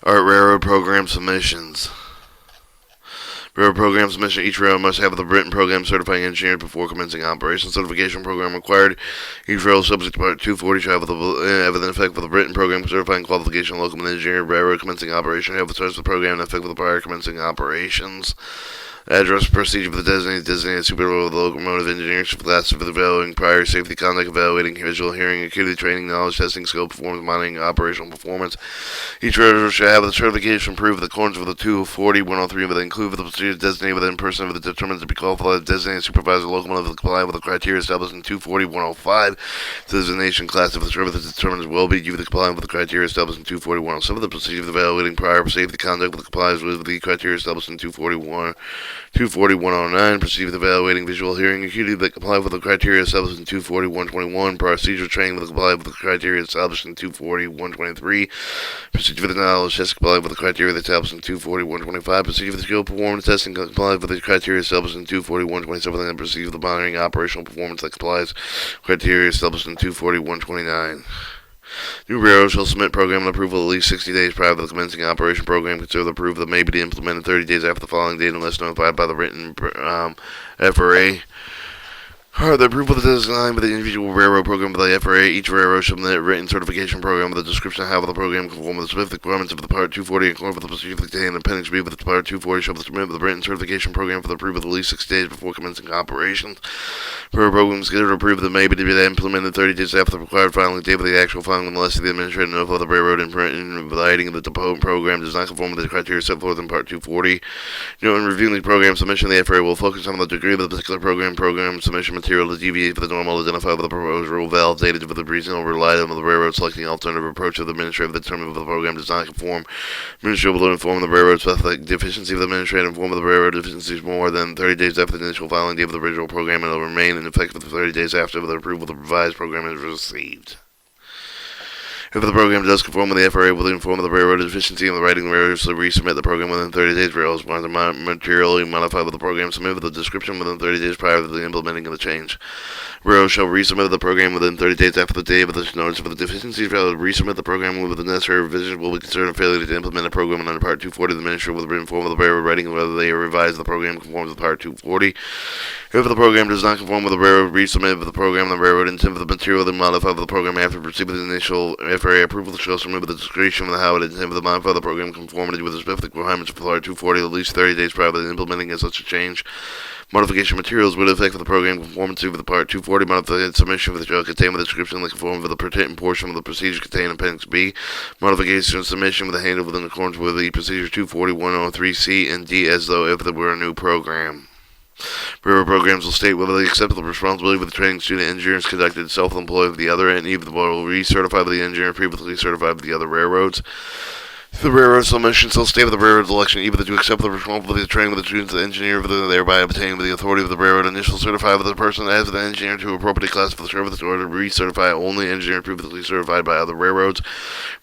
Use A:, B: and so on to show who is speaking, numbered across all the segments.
A: Art railroad program submissions. Railroad program submission. Each railroad must have the written program certifying engineer before commencing operation. Certification program required. Each railroad subject to Part 240 shall have the effect of the written program certifying qualification of locomotive engineer. Railroad commencing operation have the starts of the program in effect with the prior commencing operations. Address procedure for the designated supervisor of the locomotive engineers for class for the evaluating prior safety conduct, evaluating visual, hearing, acuity training, knowledge testing, skill, performance, monitoring, operational performance. Each railroad shall have the certification approved with accordance with the 240, 103, but include with the procedure designated within person of the determined to be qualified designated supervisor of the locomotive comply with the criteria established in 240, 105. Designation class of the service determined as well be due to comply with the criteria established in 240, 107. The procedure of evaluating prior safety conduct with compliance with the criteria established in 241. 240-109, proceed with evaluating visual, hearing, acuity that comply with the criteria established in 240-121, procedure training with comply with the criteria established in 240-123, proceed with the knowledge test comply with the criteria established in 240-125, proceed with the skill performance testing comply with the criteria established in 240-127, and proceed with the monitoring operational performance that complies with criteria established in 240-129. New railroad shall submit program and approval at least 60 days prior to the commencing operation. Program considered approved that may be implemented 30 days after the following date unless notified by the written FRA. The approval of the design by the individual railroad program by the FRA. Each railroad shall submit a written certification program with a description of how the program conform with the specific requirements of the Part 240 and according with the procedure contained in Appendix B with the Part 240 shall submit the written certification program for the approval at least 6 days before commencing operations. Per program is considered approved that may be implemented 30 days after the required filing date of the actual filing unless the administrator notified the railroad in writing that the program does not conform with the criteria set forth in Part 240. In reviewing the program submission, the FRA will focus on the degree of the particular program submission material to deviate from the normal identified with the proposed rule, validated with the reasonable relied on the railroad selecting an alternative approach of the administrative determined if the program does not conform. Administrator will inform the railroad specific deficiency of the administrative inform of the railroad deficiencies more than 30 days after the initial filing date of the original program, and it will remain in effect for 30 days after the approval of the revised program is received. If the program does conform with the FRA, will inform the railroad deficiency and the writing the railroad shall resubmit the program within 30 days. Railroads want to materially modify with the program submit with the description within 30 days prior to the implementing of the change. Railroad shall resubmit the program within 30 days after the date of the notice of the deficiency. Railroad resubmit the program with the necessary revisions will be considered a failure to implement a program under Part 240. The minister will inform of the railroad writing whether they revise the program conforms with Part 240. If the program does not conform with the railroad resubmit the program, the railroad intended for the material then modify the program after proceeding with the initial FRA approval shall submit with the description of how it intended to modify the program conformity with the specific requirements of Part 240 at least 30 days prior to implementing such a change. Modification materials would affect the program conformity with the Part 240 modified submission for the shall contain the description that conform with the pertinent portion of the procedure contained in Appendix B. Modification submission with the handle within accordance with the procedure 240, 103C and D as though if there were a new program. Railroad programs will state whether they accept the responsibility for the training student engineers conducted self-employed with the other and either will recertify by the engineer previously certified by the other railroads. The railroad submission shall state with the railroad's election either to accept the responsibility of training with the students the engineer for thereby obtaining with the authority of the railroad initial certify with the person as the engineer to appropriate class for the service or to recertify only engineer previously certified by other railroads.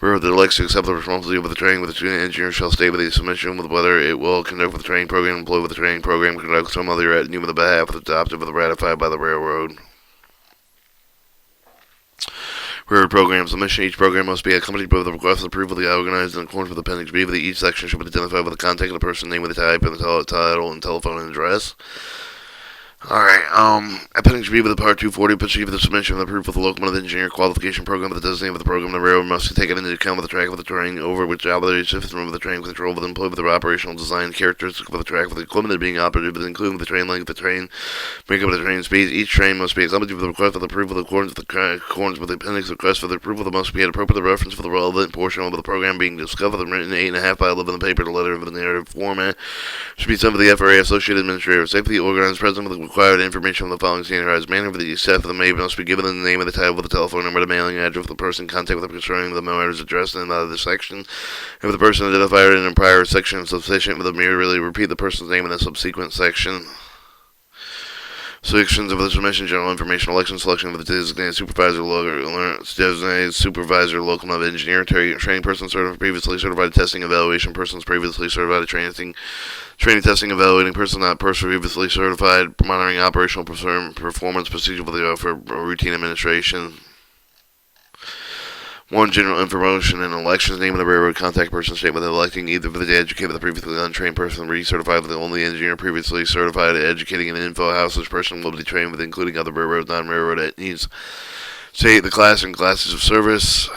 A: Railroad that elects to accept the responsibility of the training with the student engineer shall state with the submission with whether it will conduct with the training program, employ with the training program, conduct some other avenue with the behalf of the adopted with the ratified by the railroad. Railroad program submission. Each program must be accompanied by the request of approval of the organized in accordance with Appendix B. Each section should be identified with the contact of the person, name with the type, and the title and telephone and address. Alright, Appendix B with the Part 240, procedure for the submission of the proof of the locomotive engineer qualification program with the designated of the program. The railroad must take it into account with the track of the terrain over which operates system of the train control with employed with the operational design characteristics of the track with the equipment being operated with including the train length, the train makeup of the train speed. Each train must be accompanied with the request for the approval of accordance with the appendix request for the approval that must be at appropriate reference for the relevant portion of the program being discovered and written 8.5 by 11 in the paper to letter of the narrative format. Should be sent for the FRA Associated Administrator Safety organized present with the required information the following standardized manner for the staff of the mail must be given in the name of the title with the telephone number, the mailing address of the person contact with them concerning the mailer's address and the section. If the person identified in a prior section is sufficient, with merely repeat the person's name in the subsequent section. Sections of the submission: general information, election, selection of the designated supervisor, locomotive engineer, training person previously certified, testing evaluation persons previously certified, training testing evaluating person not previously certified, monitoring operational performance procedure for routine administration. 1. General information and elections. Name of the railroad contact person statement electing either for the educated with the previously untrained person, recertified with the only engineer previously certified, educating an info house. This person will be trained with including other railroad, non-railroad needs. State the class and classes of service.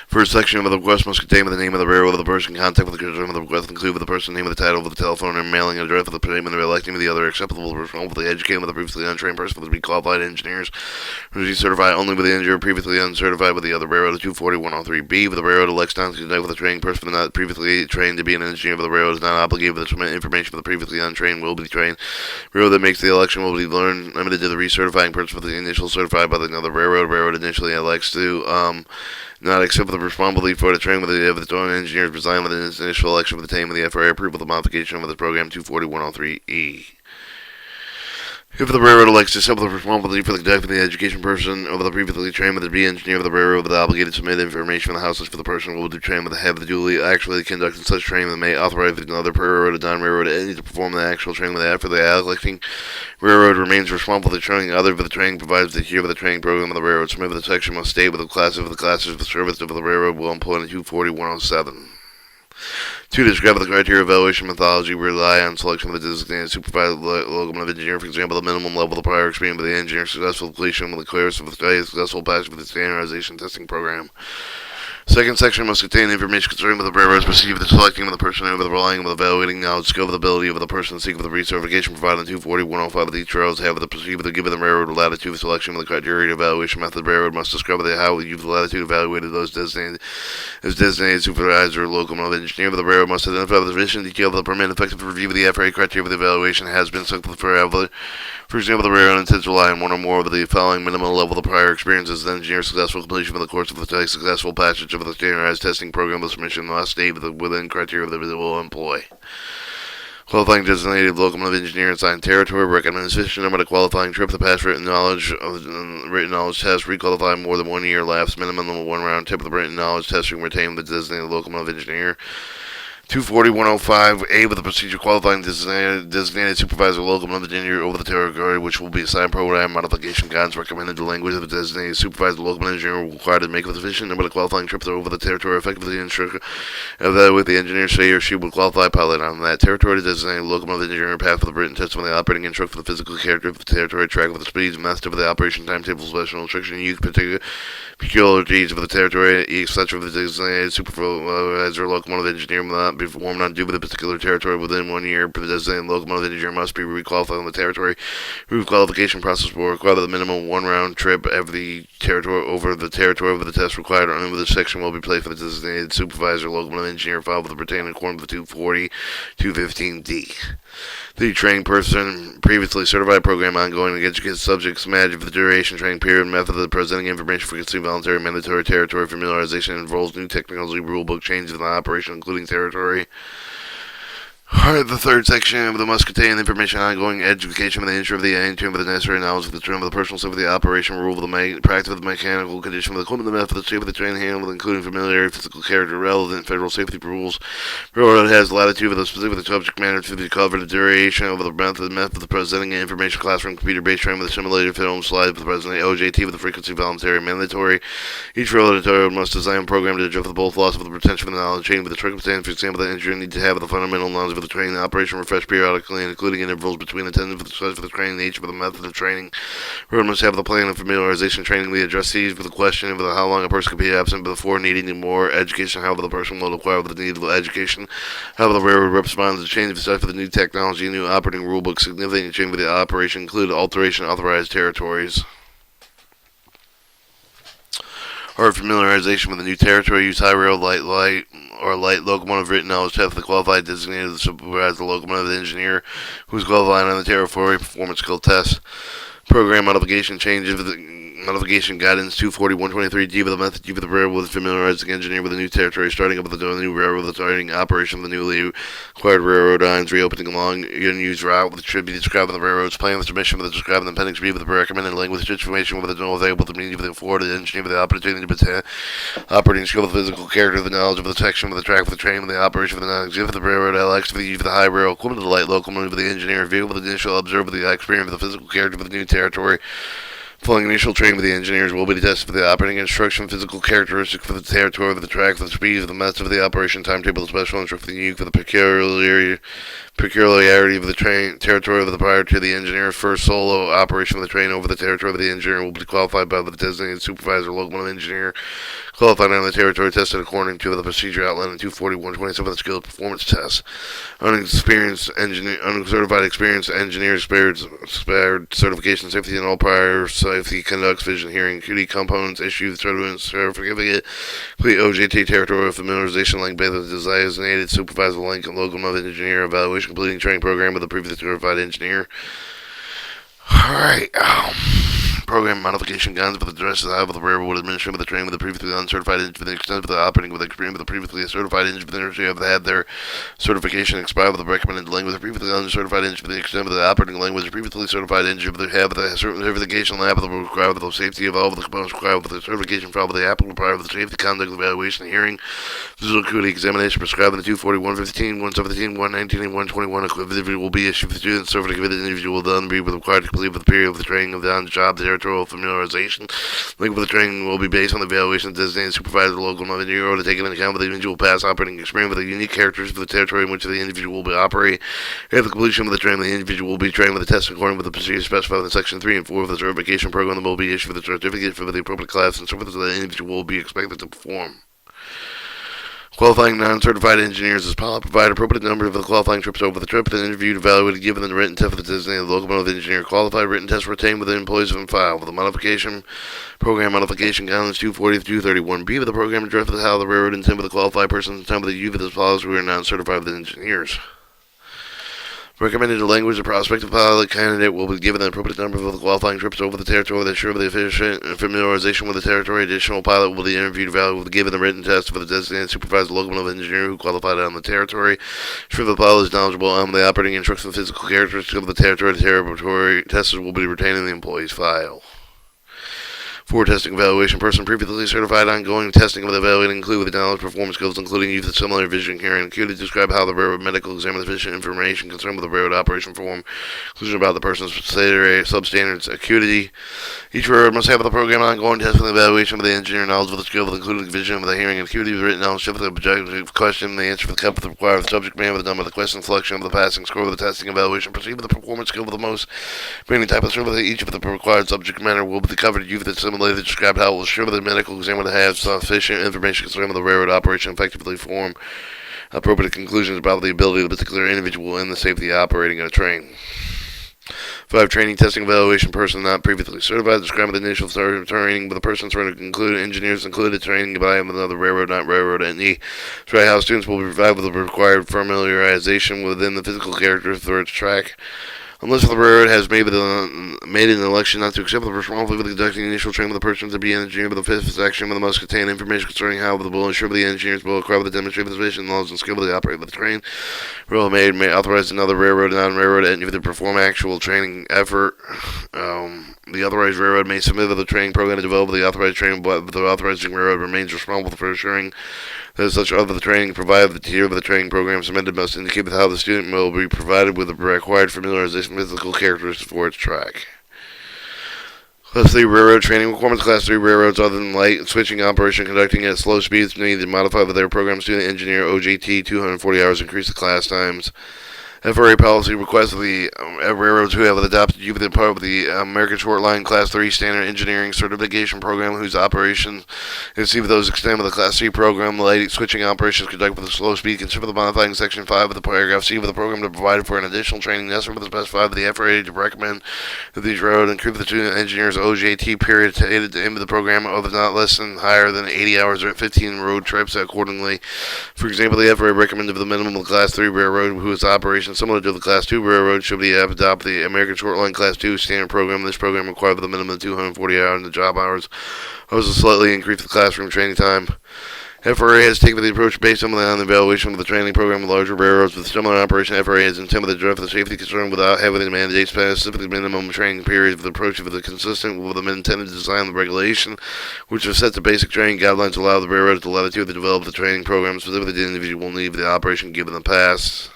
A: First section of the request must contain the name of the railroad of the person, contact with the concern of the request, include with the person, name of the title of the telephone, and mailing address of the payment of electing with the other acceptable person, with the educated with the previously untrained person, with the qualified engineers, who is certified only with the engineer previously uncertified with the other railroad. 240-103B, with the railroad elects not to contact with the training person not previously trained to be an engineer, but the railroad is not obligated to submit information for the previously untrained will be trained. Railroad that makes the election will be limited to the recertifying person for the initial certified by the other railroad. Railroad initially elects to not accept the responsibility for the training with the own engineers resign with the initial election of the team of the FRA approval of the modification of the program. 240-103E. If the railroad elects to accept the responsibility for the conduct of the education person over the previously trained with the B engineer of the railroad, with the obligated to submit information from the houses for the person who will be trained with the have the duly actually conducted such training that may authorize another railroad or non-railroad entity to perform the actual training with after the electing railroad remains responsible for the training other for the training provides that here with the training program of the railroad. Submit with the section must state with the classes of the service of the railroad will employ in 240-107. 2. Describe the criteria of evaluation methodology. Rely on selection of the designated supervisor locomotive engineer. For example, the minimum level of prior experience of the engineer, successful completion with the clearance of the successful passage with the standardization testing program. Second section must contain information concerning what the railroads perceive the selecting of the person over the relying of the evaluating knowledge, skill, of the ability of the person seeking for the recertification provided in 240-105 of each railroads have the perceived the given the railroad latitude of selection of the criteria of evaluation method. The railroad must discover how you the latitude evaluated those designated supervisor or locomotive engineer of the railroad must identify the sufficient detail of the permit effective review of the FRA criteria of the evaluation has been selected for example, the railroad intends to rely on one or more of the following minimum level of prior experience as an engineer successful completion of the course of the successful passage of the standardized testing program. The submission must state within criteria that it will employ. Qualifying designated locomotive engineer in assigned territory. Recommend sufficient number to qualifying trip to pass written knowledge test. Requalify more than 1 year lapse. Minimum of 1 round tip of the written knowledge testing. Retain the designated locomotive engineer. 240-105A with the procedure qualifying designated supervisor locomotive engineer over the territory which will be assigned program modification guidance recommended the language of the designated supervisor locomotive engineer required to make a sufficient number of qualifying trips over the territory effectively instruct evaluate the engineer say or she will qualify pilot on that territory. The designated locomotive engineer path for the written testimony the operating instruct for the physical character of the territory track with the speeds master for the operation timetable special instruction use particular peculiarities of the territory etc. of the designated supervisor locomotive engineer will not be performed on due to the particular territory within 1 year. The designated locomotive engineer must be requalified on the territory. Requalification process will require the minimum 1 round trip of the territory over the test required under this section will be placed for the designated supervisor locomotive engineer filed with the pertaining according to 240-215D. The training person previously certified program ongoing to educate subjects match for the duration training period method of presenting information frequency voluntary mandatory territory familiarization involves new technology rulebook changes in the operation including territory. Alright, the third section of the must contain information on ongoing education of the nature of the entry of the necessary knowledge of the term of the personal safety of the operation, rule of the practice of the mechanical condition of the equipment, the method of the shape of the train handle, including familiarity, physical character, relevant federal safety rules. Railroad has latitude of the specific subject matter to be covered, the duration of the method of presenting information classroom computer-based training with a simulated film slide for the presenting OJT with the frequency voluntary mandatory. Each railroad must design a program to address both loss of the potential of the knowledge chain with the circumstance, for example, the engineer needs to have the fundamental knowledge of the training operation refreshed periodically, including intervals between attendance for the size of the training, nature of the method of training. Railroad must have the plan of familiarization training. The addressees with the question of how long a person could be absent before needing more education, how the person will acquire the need of education, how the railroad responds to change of size for the new technology, new operating rulebook, significant change for the operation, include alteration authorized territories. Or familiarization with the new territory, use high rail, light locomotive written knowledge test for the qualified designated supervisor locomotive engineer who is qualified on the territory performance skill test. Program modification changes of the modification guidance 240-123D with the method for the railroad familiarizing engineer with the new territory starting up with the new railroad the starting operation of the newly acquired railroad lines reopening along unused route which should be described in the railroad's plan with submission with the described in the appendix B with the recommended language information with the general available to mean for the afforded engineer with the opportunity to operating skill with the physical character the knowledge of the section with the track for the train with the operation of the knowledge of the railroad LX for the use of the high rail equipment of the light locomotive with the engineer vehicle with the initial observer the experience of the physical character of the new territory. Following initial training with the engineers will be tested for the operating instruction, physical characteristics for the territory of the track, for the speed of the method of the operation, timetable, special interest for the unique, for the peculiarity of the train territory of the prior to the engineer's first solo operation of the train over the territory of the engineer will be qualified by the designated supervisor, locomotive engineer, qualified on the territory, tested according to the procedure outlined in 241.27 of the skill performance test. Uncertified experienced engineer expired certification, safety, and all prior safety conducts, vision, hearing, acuity components, issued certificate, complete OJT territorial familiarization link by the designated supervisor, link, and locomotive engineer evaluation, completing training program with the previously certified engineer. Alright, program modification guns for the dress of the railroad administration with the training with the previously uncertified engineer for the extent of the operating with the experience with the previously certified engineer have had their certification expire with the recommended language. The previously uncertified engineer for the extent of the operating language. The previously certified engineer have the certification lab of the required with the safety of all of the components required with the certification file with the applicable prior with the safety conduct, the evaluation, the hearing, visual acuity examination prescribed in the 240, 115, 117, 119, and 121. Equivalent will be issued for the student certificate individual will then be required to complete for the period of the training of the on-job territorial familiarization. Link for the training will be based on the evaluation of designated supervisor, local engineer, to take into account with the individual past operating experience with the unique characteristics of the territory in which the individual will be operating. At the completion of the training, the individual will be trained with the test according with the procedures specified in Section 3 and 4 of the certification program that will be issued for the certificate for the appropriate class and services that the individual will be expected to perform. Qualifying non-certified engineers as pilot provide appropriate number of the qualifying trips over the trip, then interviewed, evaluated, given the written test for the designated locomotive engineer. Qualified written tests retained with the employees in file. For the modification program modification guidelines 240 to 231B of the program addresses how the railroad intended with the qualified persons and time with the youth of the pilots who are non-certified with engineers. Recommended language, the prospective pilot candidate will be given the appropriate number of the qualifying trips over the territory that ensure the efficient familiarization with the territory. Additional pilot will be interviewed, evaluated, given the written test for the designated supervisor, locomotive engineer who qualified on the territory. Ensure the pilot is knowledgeable on the operating instructions and physical characteristics of the territory. The territory testers will be retained in the employee's file. For testing evaluation, person previously certified ongoing testing of the evaluating include with knowledge, performance skills, including use of similar vision, hearing, acuity, describe how the railroad medical examiner sufficient information concerned with the railroad operation form, conclusion about the person's substandards, acuity. Each railroad must have the program ongoing testing and evaluation of the engineer, knowledge of the skill, including vision, with the hearing and acuity, written knowledge of the objective question, the answer for the cup of the required subject matter, the number of the question, selection of the passing score of the testing evaluation, proceed with the performance skill of the most remaining type of survey. Each of the required subject matter will be covered. You've assimilated described how it will ensure the medical examiner has sufficient information concerning the railroad operation effectively form appropriate conclusions about the ability of the particular individual and the safety of operating a train. 5. Training, testing, evaluation, person not previously certified. Describe the initial training with the person trying to include engineers included training by another railroad, not railroad entity. Try how students will be provided with the required familiarization within the physical characteristics of its track. Unless the railroad has made an election not to accept the responsibility for conducting initial training with the person to be an engineer, but the fifth section with the must contain information concerning how the will ensure the engineers will acquire the demonstrated position, knowledge, and skill to operate with the train. Railroad may authorize another railroad, non-railroad entity to perform actual training effort. The authorized railroad may submit the training program to develop the authorized training, but the authorizing railroad remains responsible for assuring that such other training provided the tier of the training program submitted must indicate how the student will be provided with the required familiarization physical characteristics for its track. Class 3 railroad training requirements. Class 3 railroads other than light switching operation conducting at slow speeds need to modify with their program student engineer OJT 240 hours increase the class times. FRA policy requests of the railroads who have adopted you within part of the American Short Line Class 3 Standard Engineering Certification Program, whose operations receive those extended with the Class 3 program. The light switching operations conducted with a slow speed. Consider the modifying Section 5 of the paragraph C of the program to provide for an additional training necessary for the specified by the FRA to recommend that these railroads include the student engineers OJT period to aid at the end of the program of not less than higher than 80 hours or 15 road trips accordingly. For example, the FRA recommended for the minimum of the Class 3 railroad whose operations similar to the Class 2 railroad should be adopt the American Short Line Class 2 standard program. This program required the minimum of 240 hours in the job hours. Also slightly increased the classroom training time. FRA has taken the approach based on the evaluation of the training program of larger railroads with similar operation. FRA has intended to address the safety concern without having the mandates specifically minimum training period for the approach of the consistent with the intended design of the regulation, which have set the basic training guidelines to allow the railroads the latitude to develop the training program specifically the individual need for the operation given the past.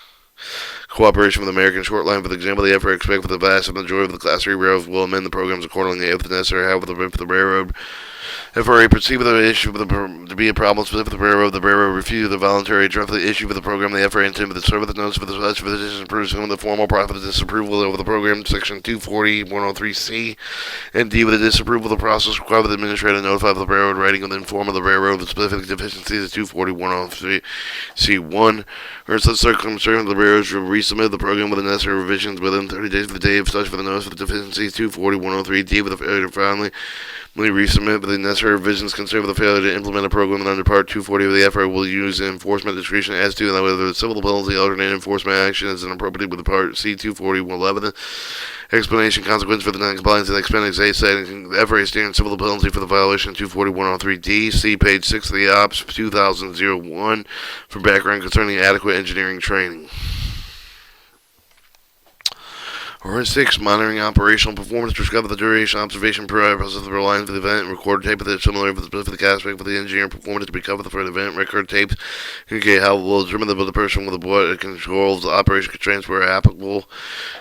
A: cooperation with American Short Line. For example, the FRA expects for the vast majority of the Class 3 railroads will amend the programs accordingly if necessary. However, the railroad FRA perceived the issue to be a problem specific to the railroad refused the voluntary address the issue for the program. The FRA intended to serve the notice for the such physicians pursuing the formal profit disapproval of the program, section 240.103C and D, with the disapproval of the process required the administrator to notify the railroad writing and inform of the railroad of the specific deficiencies of 240.103C1, or such circumstances the railroad should resubmit the program with the necessary revisions within 30 days of the day of such for the notice of the deficiencies 240.103D, with the failure to finally resubmit with the necessary revisions considered for the failure to implement a program under Part 240 of the FRA will use enforcement discretion as to whether the civil penalty alternate enforcement action is inappropriate with the Part C 240.111 explanation consequence for the non-compliance of the Appendix A setting the FRA standard civil penalty for the violation of 240.103D. See page 6 of the OPS 2001 for background concerning adequate engineering training. Or 6. Monitoring operational performance. Discover the duration, observation, process of the reliance of the event, and record tape of the similar for the specific aspect of the engineering performance to be covered for the event. Record tapes indicate how will determine the person with the board controls the operation constraints where applicable.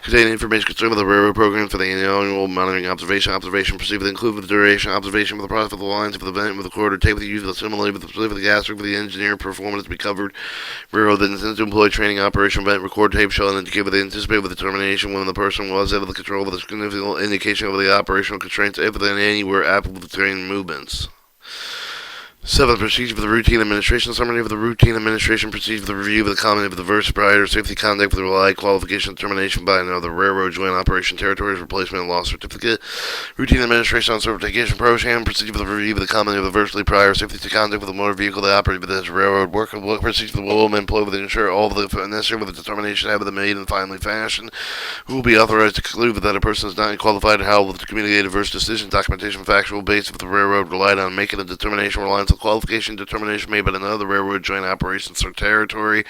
A: Contain information concerning the railroad program for the annual monitoring observation proceed with include the duration, observation for the process of the lines of the event with recorded tape with the use of the similar with the specific aspect of the engineering performance to be covered. Railroad that intends to employ training operation event record tape shall indicate what they anticipate with determination when the person was out of the control of the significant indication of the operational constraints if and anywhere applicable to training movements. 7. Procedure for the routine administration. Summary of the routine administration procedure for the review of the comment of the diverse proprietor safety conduct for the relied qualification determination by another railroad joint operation territories replacement and loss certificate. Routine administration on certification program. Procedure for the review of the comment of adversely prior safety conduct with the motor vehicle that operated with this railroad work procedure for the will employ with the ensure all of the necessary with the determination have been made in a timely fashion. Who will be authorized to conclude that a person is not qualified how will communicate adverse decision documentation factual basis of the railroad relied on making a determination reliance on qualification determination made by another railroad joint operations or territory,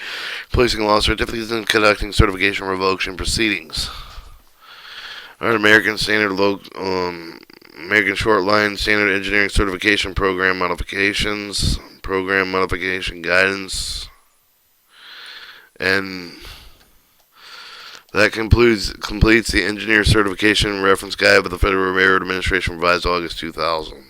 A: placing law certificates and conducting certification revocation proceedings. Our American Short Line Standard Engineering Certification Program modifications, program modification guidance, and that completes the engineer certification reference guide of the Federal Railroad Administration revised August 2000.